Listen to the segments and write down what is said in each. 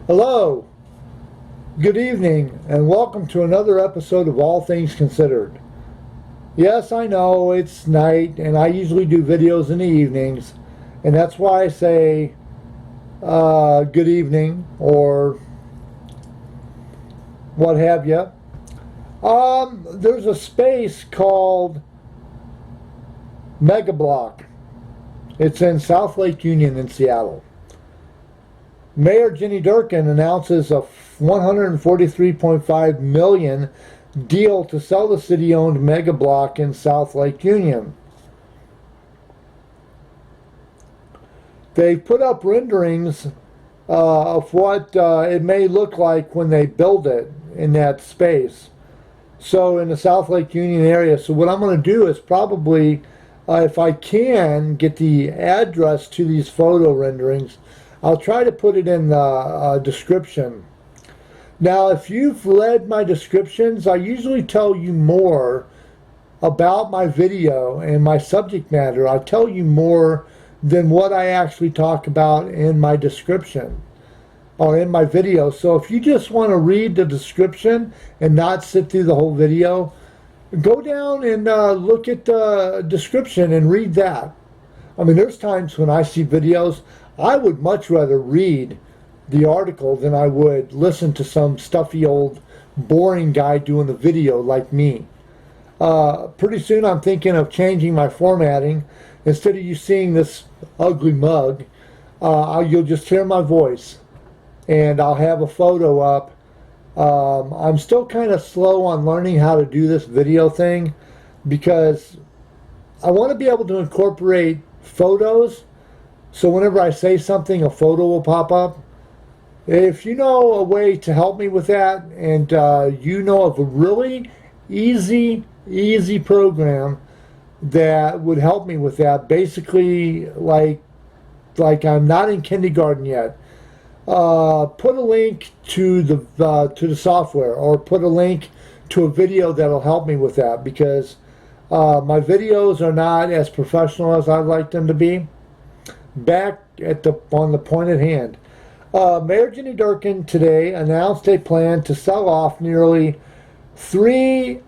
Hello, good evening, and welcome to another episode of All Things Considered. Yes, I know it's night, and I usually do videos in the evenings, and that's why I say good evening or what have you. There's a space called Mega Block. It's in South Lake Union in Seattle. Mayor Jenny Durkin announces a $143.5 million deal to sell the city-owned mega block in South Lake Union. They've put up renderings of what it may look like when they build it in that space. So in the South Lake Union area. So what I'm going to do is probably, if I can, get the address to these photo renderings. I'll try to put it in the description. Now, if you've read my descriptions, I usually tell you more about my video and my subject matter. I tell you more than what I actually talk about in my description or in my video. So if you just want to read the description and not sit through the whole video, go down and look at the description and read that. I mean, there's times when I see videos, I would much rather read the article than I would listen to some stuffy old boring guy doing the video like me. Pretty soon I'm thinking of changing my formatting. Instead of you seeing this ugly mug, you'll just hear my voice and I'll have a photo up. I'm still kind of slow on learning how to do this video thing because I want to be able to incorporate photos. So whenever I say something, a photo will pop up. If you know a way to help me with that, and you know of a really easy program that would help me with that, basically like I'm not in kindergarten yet, put a link to the software, or put a link to a video that'll help me with that, because my videos are not as professional as I'd like them to be. Back on the point at hand. Mayor Jenny Durkin today announced a plan to sell off nearly 3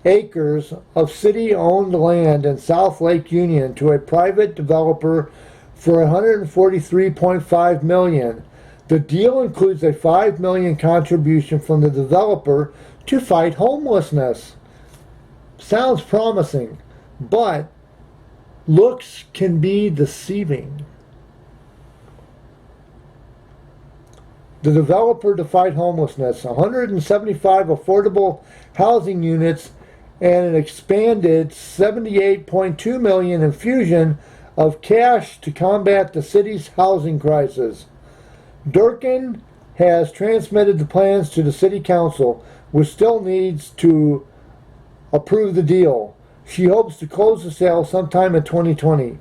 acres of city-owned land in South Lake Union to a private developer for $143.5 million. The deal includes a $5 million contribution from the developer to fight homelessness. Sounds promising, but looks can be deceiving. The developer to fight homelessness, 175 affordable housing units, and an expanded $78.2 million infusion of cash to combat the city's housing crisis. Durkin has transmitted the plans to the city council, which still needs to approve the deal. She hopes to close the sale sometime in 2020.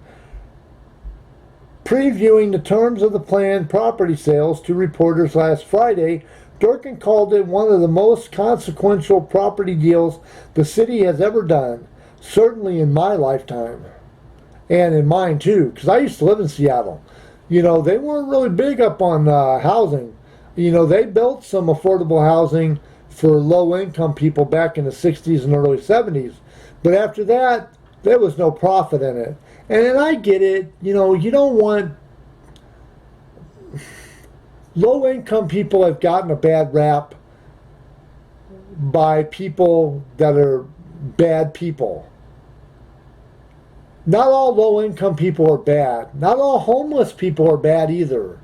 Previewing the terms of the planned property sales to reporters last Friday, Durkin called it one of the most consequential property deals the city has ever done, certainly in my lifetime. And in mine too, because I used to live in Seattle. You know, they weren't really big up on housing. You know, they built some affordable housing for low-income people back in the 60s and early 70s. But after that, there was no profit in it. And I get it, you know, you don't want... Low-income people have gotten a bad rap by people that are bad people. Not all low-income people are bad. Not all homeless people are bad either.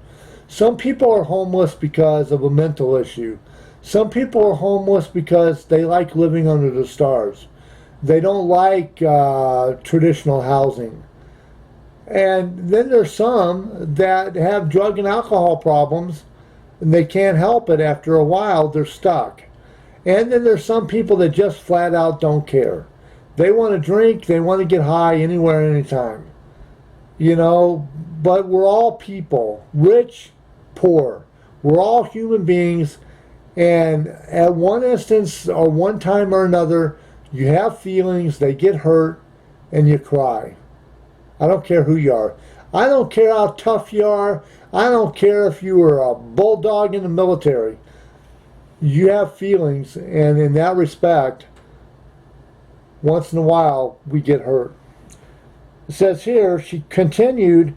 Some people are homeless because of a mental issue. Some people are homeless because they like living under the stars. They don't like traditional housing. And then there's some that have drug and alcohol problems, and they can't help it. After a while, they're stuck. And then there's some people that just flat out don't care. They want to drink, they want to get high anywhere, anytime. You know, but we're all people, rich, poor. We're all human beings, and at one instance or one time or another, you have feelings, they get hurt, and you cry. I don't care who you are. I don't care how tough you are. I don't care if you were a bulldog in the military. You have feelings, and in that respect, once in a while, we get hurt. It says here, she continued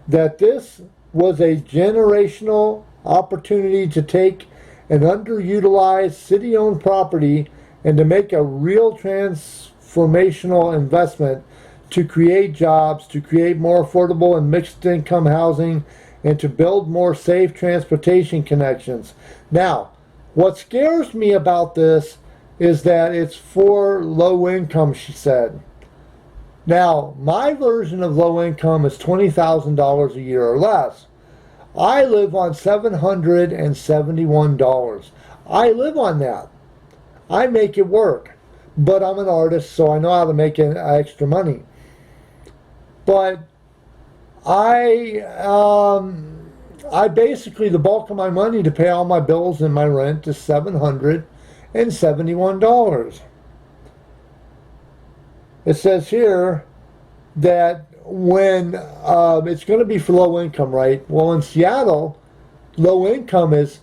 that this was a generational opportunity to take an underutilized city-owned property and to make a real transformational investment to create jobs, to create more affordable and mixed-income housing, and to build more safe transportation connections. Now, what scares me about this is that it's for low income, she said. Now, my version of low income is $20,000 a year or less. I live on $771. I live on that. I make it work. But I'm an artist, so I know how to make extra money. But I basically, the bulk of my money to pay all my bills and my rent is $771. It says here that when it's going to be for low income, right? Well, in Seattle, low income is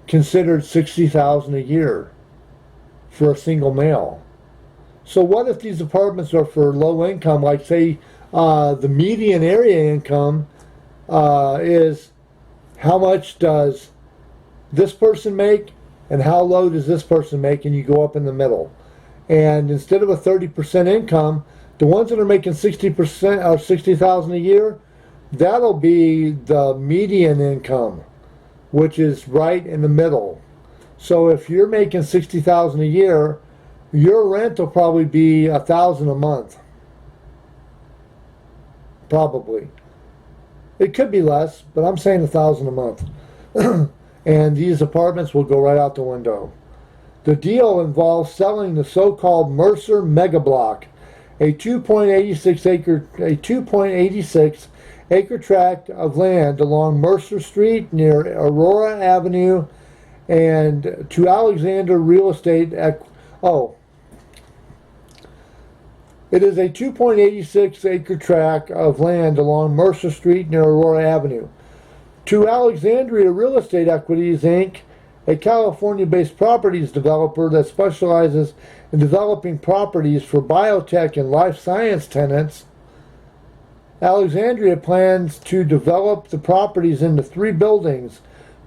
considered $60,000 a year for a single male. So what if these apartments are for low income, like say the median area income is how much does this person make and how low does this person make, and you go up in the middle. And instead of a 30% income, the ones that are making 60% or $60,000 a year, that'll be the median income, which is right in the middle. So if you're making $60,000 a year, your rent will probably be $1,000 a month. Probably. It could be less, but I'm saying $1,000 a month. And these apartments will go right out the window. The deal involves selling the so-called Mercer Mega Block, a 2.86 acre tract of land along Mercer Street near Aurora Avenue, and to Alexander Real Estate. It is a 2.86 acre tract of land along Mercer Street near Aurora Avenue. To Alexandria Real Estate Equities, Inc., a California-based properties developer that specializes in developing properties for biotech and life science tenants, Alexandria plans to develop the properties into 3 buildings,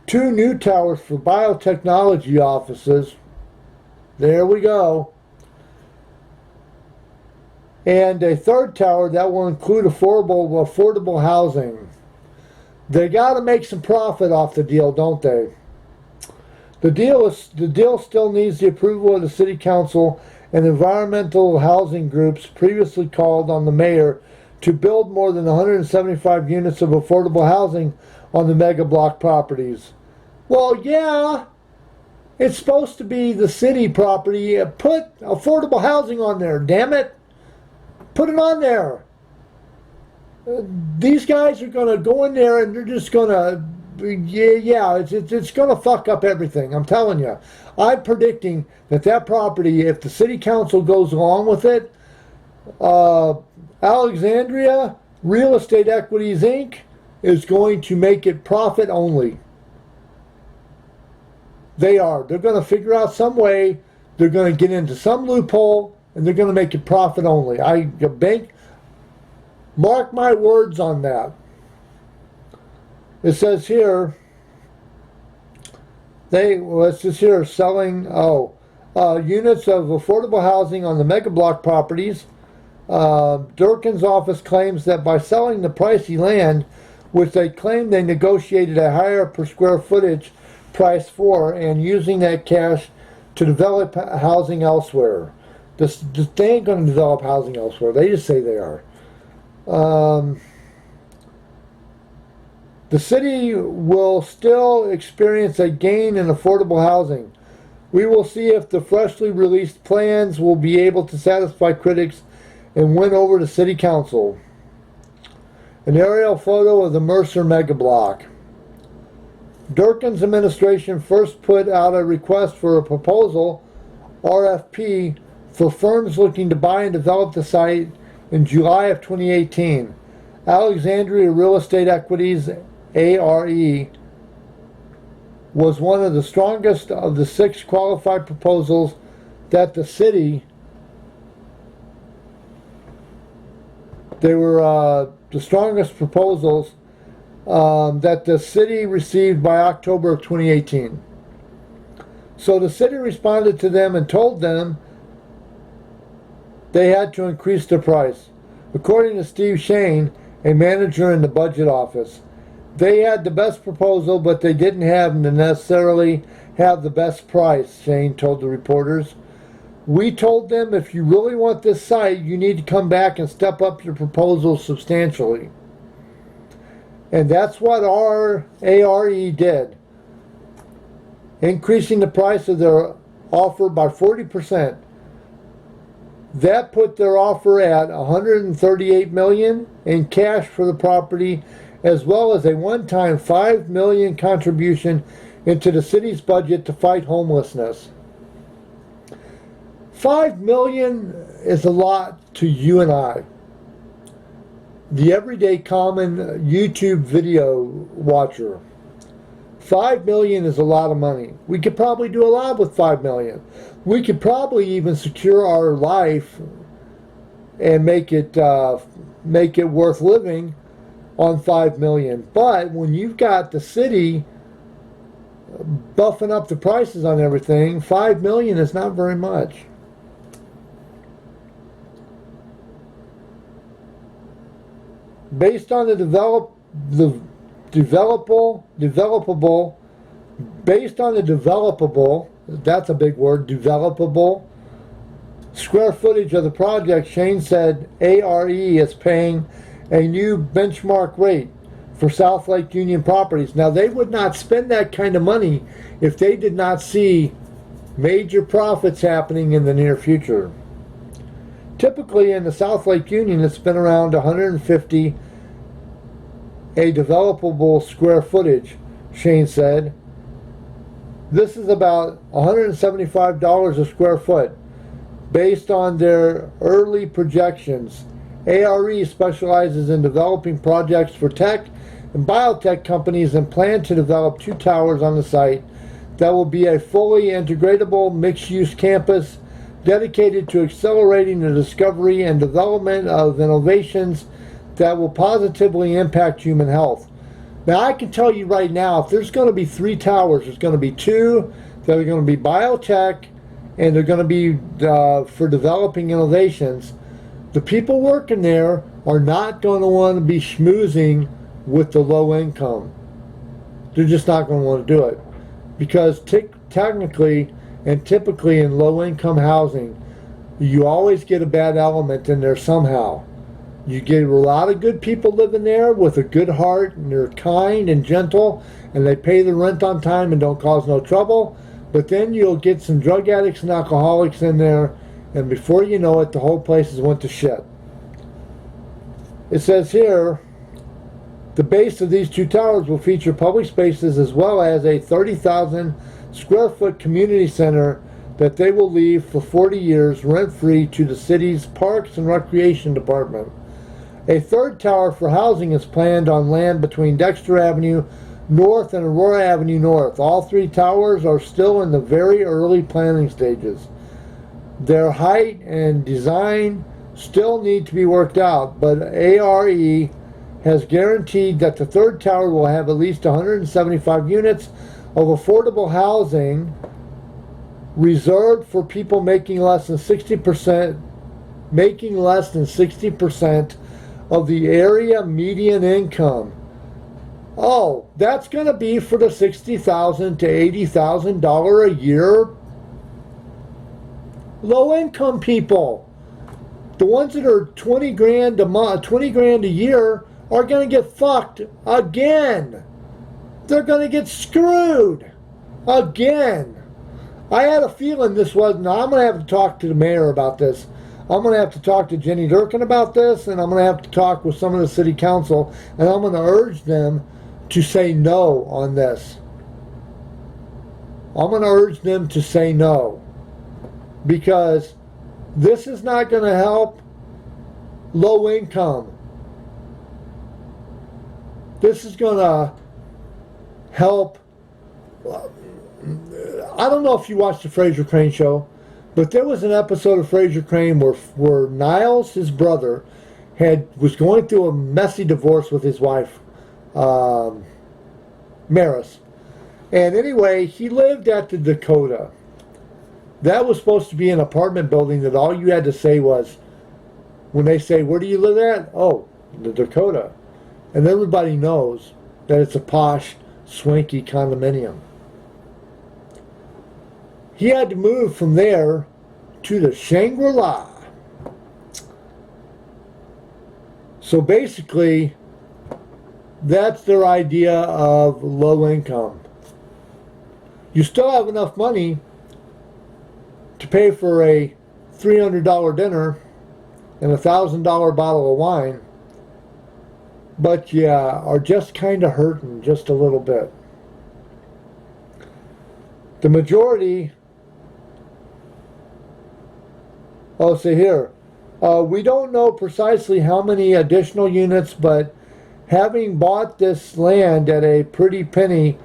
2 new towers for biotechnology offices. There we go. And a 3rd tower that will include affordable housing. They got to make some profit off the deal, don't they? The deal still needs the approval of the City Council and environmental housing groups previously called on the mayor to build more than 175 units of affordable housing on the mega block properties. Well, yeah, it's supposed to be the city property. Put affordable housing on there, damn it. Put it on there. These guys are going to go in there and they're just going to, it's going to fuck up everything. I'm telling you. I'm predicting that property, if the city council goes along with it, Alexandria Real Estate Equities, Inc. is going to make it profit only. They are. They're going to figure out some way. They're going to get into some loophole, and they're going to make it profit only. Mark my words on that. It says here, selling units of affordable housing on the mega block properties. Durkin's office claims that by selling the pricey land, which they claim they negotiated a higher per square footage price for, and using that cash to develop housing elsewhere. They ain't going to develop housing elsewhere. They just say they are. The city will still experience a gain in affordable housing. We will see if the freshly released plans will be able to satisfy critics and win over the city council. An aerial photo of the Mercer Mega Block. Durkin's administration first put out a request for a proposal, RFP, for firms looking to buy and develop the site in July of 2018. Alexandria Real Estate Equities, ARE, was one of the strongest of the 6 qualified proposals that the city, they were the strongest proposals that the city received by October of 2018. So the city responded to them and told them they had to increase their price. According to Steve Shane, a manager in the budget office, they had the best proposal, but they didn't necessarily have the best price, Shane told the reporters. We told them, if you really want this site, you need to come back and step up your proposal substantially. And that's what our ARE did, increasing the price of their offer by 40%. That put their offer at $138 million in cash for the property, as well as a one-time $5 million contribution into the city's budget to fight homelessness. $5 million is a lot to you and I, the everyday common YouTube video watcher. $5 million is a lot of money. We could probably do a lot with $5 million. We could probably even secure our life and make it worth living on $5 million. But when you've got the city buffing up the prices on everything, $5 million is not very much. Based on the developable, that's a big word, developable square footage of the project, Shane said ARE is paying a new benchmark rate for South Lake Union properties. Now, they would not spend that kind of money if they did not see major profits happening in the near future. Typically in the South Lake Union, it's been around 150 a developable square footage, Shane said. This is about $175 a square foot based on their early projections. ARE specializes in developing projects for tech and biotech companies and plan to develop 2 towers on the site that will be a fully integratable mixed-use campus dedicated to accelerating the discovery and development of innovations that will positively impact human health. Now, I can tell you right now, if there's going to be 3 towers, there's going to be 2 that are going to be biotech, and they're going to be for developing innovations. The people working there are not going to want to be schmoozing with the low income. They're just not going to want to do it. Because technically and typically in low income housing, you always get a bad element in there somehow. You get a lot of good people living there with a good heart, and they're kind and gentle, and they pay the rent on time and don't cause no trouble. But then you'll get some drug addicts and alcoholics in there, and before you know it, the whole place has went to shit. It says here, the base of these 2 towers will feature public spaces as well as a 30,000 square foot community center that they will leave for 40 years rent-free to the city's Parks and Recreation Department. A 3rd tower for housing is planned on land between Dexter Avenue North and Aurora Avenue North. All 3 towers are still in the very early planning stages. Their height and design still need to be worked out, but ARE has guaranteed that the 3rd tower will have at least 175 units of affordable housing reserved for people making less than 60% of the area median income. Oh, that's going to be for the $60,000 to $80,000 a year low income people. The ones that are 20 grand a month, 20 grand a year are going to get fucked again. They're going to get screwed again. I had a feeling this was. Now, I'm going to have to talk to the mayor about this. I'm going to have to talk to Jenny Durkin about this, and I'm going to have to talk with some of the city council, and I'm going to urge them to say no on this. I'm going to urge them to say no, because this is not going to help low income. This is going to help. I don't know if you watched the Fraser Crane show, but there was an episode of Fraser Crane where Niles, his brother, was going through a messy divorce with his wife, Maris. And anyway, he lived at the Dakota. That was supposed to be an apartment building that all you had to say was, when they say, where do you live at? Oh, the Dakota. And everybody knows that it's a posh, swanky condominium. He had to move from there to the Shangri-La. So basically, that's their idea of low income. You still have enough money to pay for a $300 dinner and a $1,000 bottle of wine, but you are just kind of hurting just a little bit. The majority, see here, we don't know precisely how many additional units, but having bought this land at a pretty penny,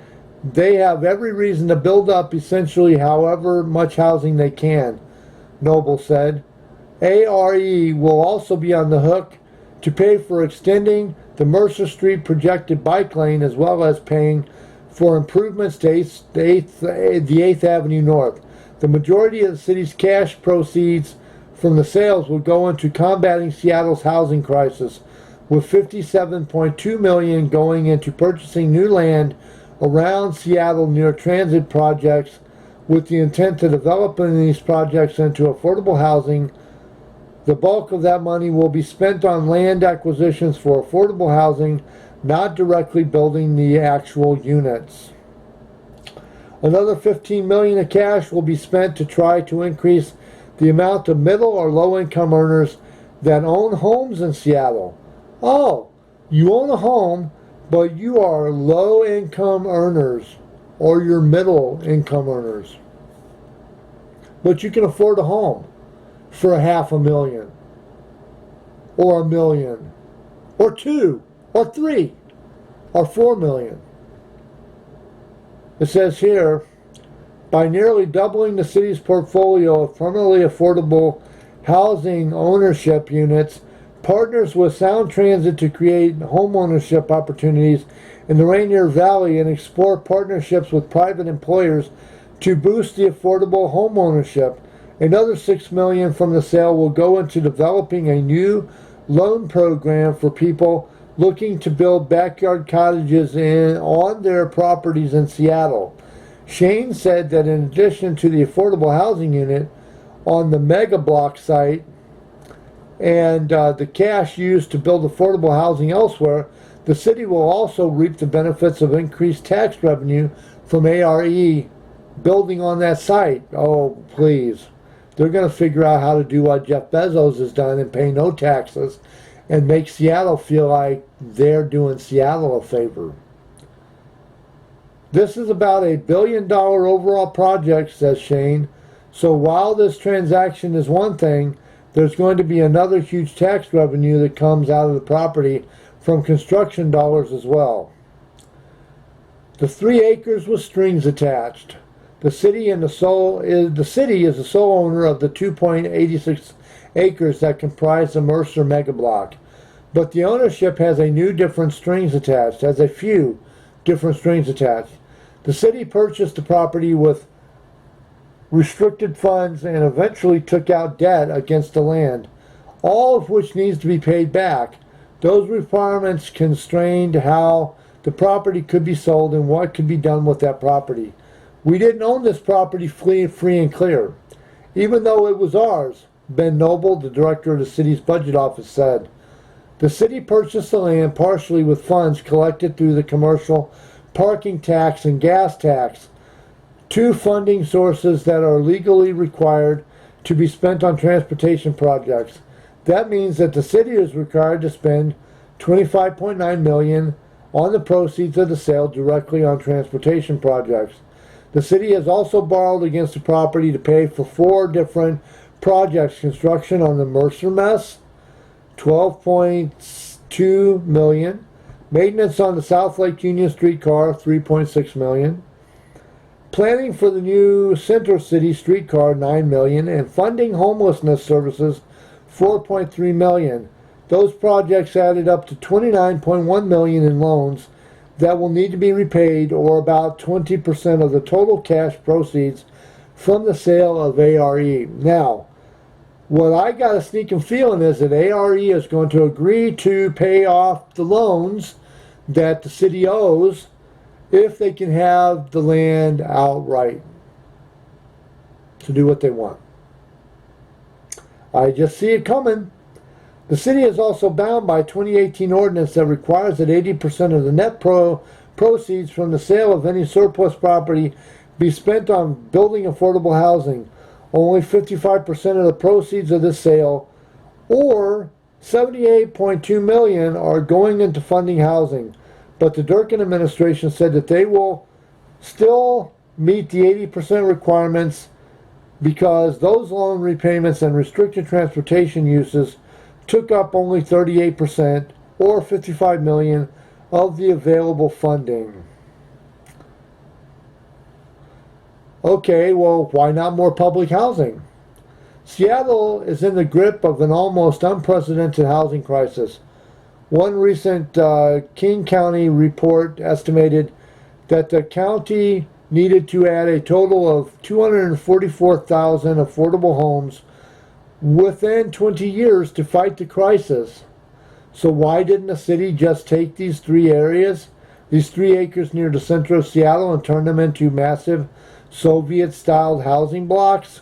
they have every reason to build up essentially however much housing they can, Noble said. ARE will also be on the hook to pay for extending the Mercer Street projected bike lane, as well as paying for improvements to the 8th Avenue North. The majority of the city's cash proceeds from the sales will go into combating Seattle's housing crisis, with $57.2 million going into purchasing new land around Seattle near transit projects, with the intent to develop these projects into affordable housing. The bulk of that money will be spent on land acquisitions for affordable housing, not directly building the actual units. Another $15 million of cash will be spent to try to increase the amount of middle or low income earners that own homes in Seattle. Oh, you own a home, but you are low income earners or you're middle income earners. But you can afford a home for $500,000 or $1 million or $2 million or $3 million or $4 million. It says here, by nearly doubling the city's portfolio of permanently affordable housing ownership units, partners with Sound Transit to create home ownership opportunities in the Rainier Valley and explore partnerships with private employers to boost the affordable home ownership. Another $6 million from the sale will go into developing a new loan program for people looking to build backyard cottages on their properties in Seattle. Shane said that in addition to the affordable housing unit on the Mega Block site and the cash used to build affordable housing elsewhere, the city will also reap the benefits of increased tax revenue from ARE building on that site. Oh, please. They're going to figure out how to do what Jeff Bezos has done and pay no taxes and make Seattle feel like they're doing Seattle a favor. This is about $1 billion overall project, says Shane. So while this transaction is one thing, there's going to be another huge tax revenue that comes out of the property from construction dollars as well. The 3 acres with strings attached. The city is the sole owner of the 2.86 acres that comprise the Mercer Mega Block. But the ownership has a few different strings attached. The city purchased the property with restricted funds and eventually took out debt against the land, all of which needs to be paid back. Those requirements constrained how the property could be sold and what could be done with that property. We didn't own this property free and clear, even though it was ours, Ben Noble, the director of the city's budget office, said. The city purchased the land partially with funds collected through the commercial parking tax and gas tax, 2 funding sources that are legally required to be spent on transportation projects. That means that the city is required to spend $25.9 million on the proceeds of the sale directly on transportation projects. The city has also borrowed against the property to pay for 4 different projects: construction on the Mercer Mess, $12.2 million, Maintenance on the South Lake Union streetcar, $3.6 million. Planning for the new Central City streetcar, $9 million. And funding homelessness services, $4.3 million. Those projects added up to $29.1 million in loans that will need to be repaid, or about 20% of the total cash proceeds from the sale of ARE. Now, what I got a sneaking feeling is that ARE is going to agree to pay off the loans that the city owes if they can have the land outright to do what they want. I just see it coming. The city is also bound by a 2018 ordinance that requires that 80% of the net proceeds from the sale of any surplus property be spent on building affordable housing. Only 55% of the proceeds of this sale, or $78.2 million, are going into funding housing. But the Durkin administration said that they will still meet the 80% requirements because those loan repayments and restricted transportation uses took up only 38%, or $55 million, of the available funding. Okay, well, why not more public housing? Seattle is in the grip of an almost unprecedented housing crisis. One recent King County report estimated that the county needed to add a total of 244,000 affordable homes within 20 years to fight the crisis. So why didn't the city just take these 3 areas, these 3 acres near the center of Seattle, and turn them into massive Soviet-styled housing blocks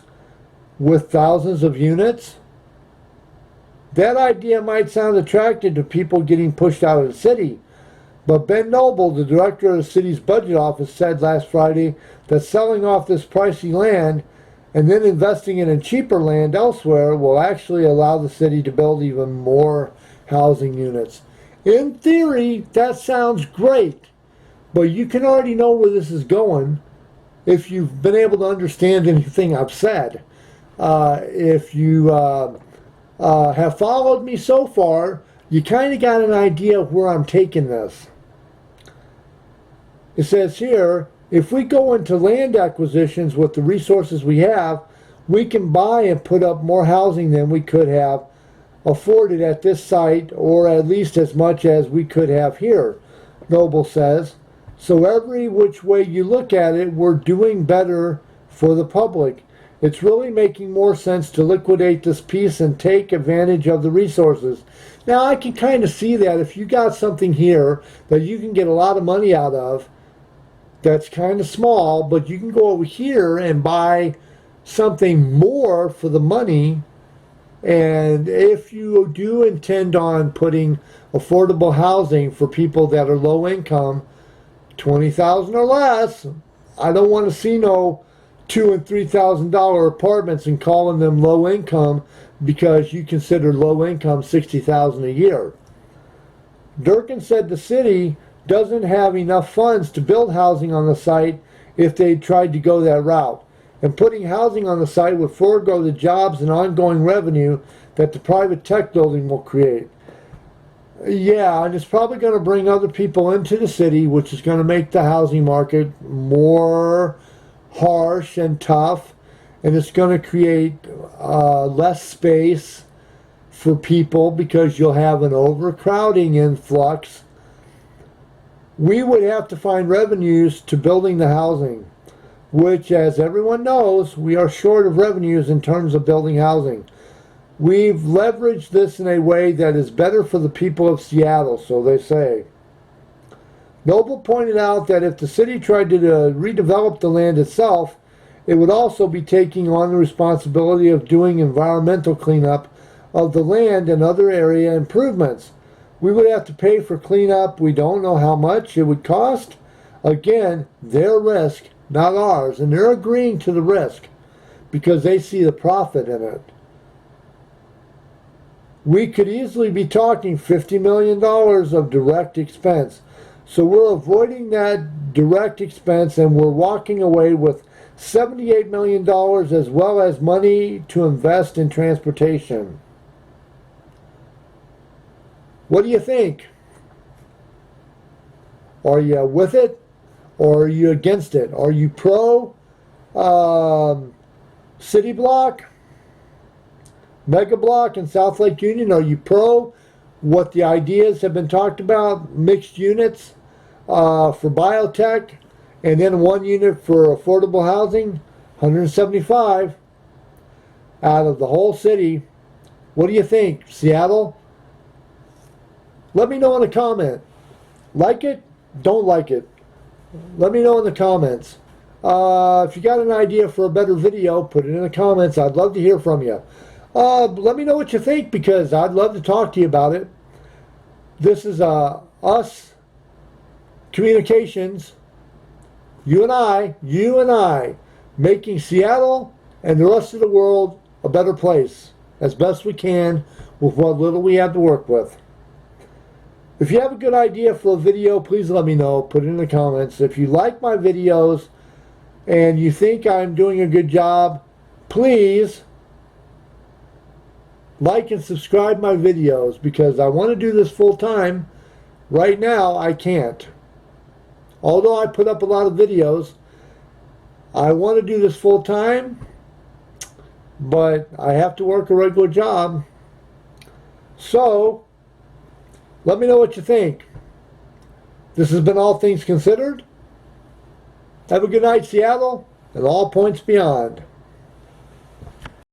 with thousands of units? That idea might sound attractive to people getting pushed out of the city, but Ben Noble, the director of the city's budget office, said last Friday that selling off this pricey land and then investing it in cheaper land elsewhere will actually allow the city to build even more housing units. In theory, that sounds great, but you can already know where this is going if you've been able to understand anything I've said. If you have followed me so far, you kind of got an idea of where I'm taking this. It says here, if we go into land acquisitions with the resources we have, we can buy and put up more housing than we could have afforded at this site, or at least as much as we could have here, Noble says. So every which way you look at it, we're doing better for the public. It's really making more sense to liquidate this piece and take advantage of the resources. Now, I can kind of see that if you got something here that you can get a lot of money out of, that's kind of small, but you can go over here and buy something more for the money. And if you do intend on putting affordable housing for people that are low income, 20,000 or less, I don't want to see no $2,000 and $3,000 apartments and calling them low income because you consider low income $60,000 a year. Durkin said the city doesn't have enough funds to build housing on the site if they tried to go that route. And putting housing on the site would forego the jobs and ongoing revenue that the private tech building will create. Yeah, and it's probably going to bring other people into the city, which is going to make the housing market more harsh and tough, and it's going to create less space for people because you'll have an overcrowding influx. We would have to find revenues to building the housing, which, as everyone knows, we are short of revenues in terms of building housing. We've leveraged this in a way that is better for the people of Seattle, so they say. Noble pointed out that if the city tried to redevelop the land itself, it would also be taking on the responsibility of doing environmental cleanup of the land and other area improvements. We would have to pay for cleanup. We don't know how much it would cost. Again, their risk, not ours, and they're agreeing to the risk because they see the profit in it. We could easily be talking $50 million of direct expense. So we're avoiding that direct expense and we're walking away with $78 million as well as money to invest in transportation. What do you think? Are you with it, or are you against it? Are you pro city block, mega block in South Lake Union? Are you pro what the ideas have been talked about, mixed units for biotech, and then 1 unit for affordable housing, 175 out of the whole city? What do you think, Seattle? Let me know in the comment. Like it? Don't like it? Let me know in the comments. If you got an idea for a better video, put it in the comments. I'd love to hear from you. Let me know what you think, because I'd love to talk to you about it. This is us communications, you and I, making Seattle and the rest of the world a better place as best we can with what little we have to work with. If you have a good idea for a video, please let me know. Put it in the comments. If you like my videos and you think I'm doing a good job, please like and subscribe my videos, because I want to do this full time. Right now, I can't. Although I put up a lot of videos, I want to do this full time, but I have to work a regular job. So, let me know what you think. This has been All Things Considered. Have a good night, Seattle, and all points beyond.